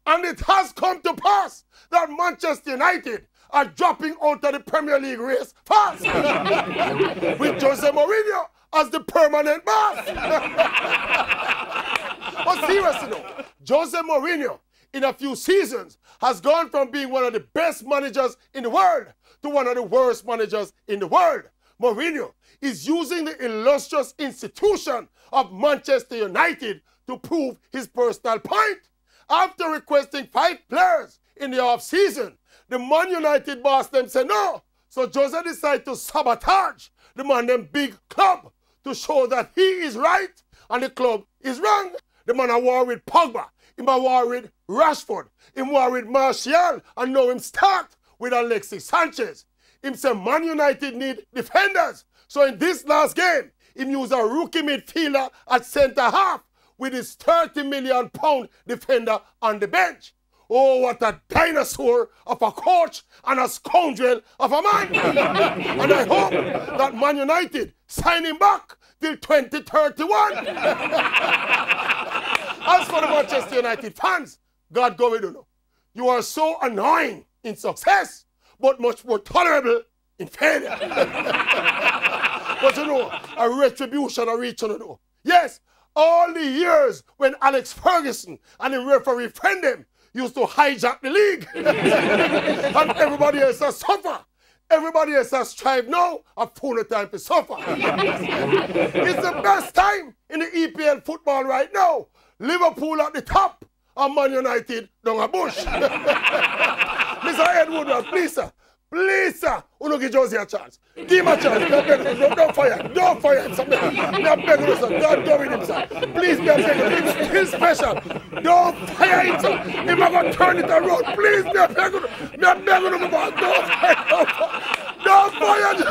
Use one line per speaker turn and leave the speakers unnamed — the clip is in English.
And it has come to pass that Manchester United are dropping out of the Premier League race fast. With Jose Mourinho as the permanent boss. But seriously though, Jose Mourinho in a few seasons has gone from being one of the best managers in the world to one of the worst managers in the world. Mourinho is using the illustrious institution of Manchester United to prove his personal point. After requesting 5 players in the off-season, the Man United boss them said no. So Jose decided to sabotage the man them big club to show that he is right and the club is wrong. The man a war with Pogba, him a war with Rashford, him war with Martial, and now him start with Alexis Sanchez. Him say Man United need defenders. So in this last game, him use a rookie midfielder at centre-half with his £30 million defender on the bench. Oh, what a dinosaur of a coach and a scoundrel of a man. And I hope that Man United sign him back till 2031. As for the Manchester United fans, God go with you. You are so annoying in success, but much more tolerable in failure. But you know, a retribution a reach on you. Yes, all the years when Alex Ferguson and the referee friend him used to hijack the league. And everybody else has suffer. Everybody else has strive now, a full time to suffer. It's the best time in the EPL football right now. Liverpool at the top and Man United down a bush. Mr. Ed Woodward, please sir, don't give Josie a chance. Give him a chance. Don't fire him. Don't fire him. I'm begging you, sir. God go with him, sir. Please, me, I'm begging you. He's special. Don't fire him, sir. If I'm going to turn it around, please, me, I'm begging you. Don't fire him. Don't fire him.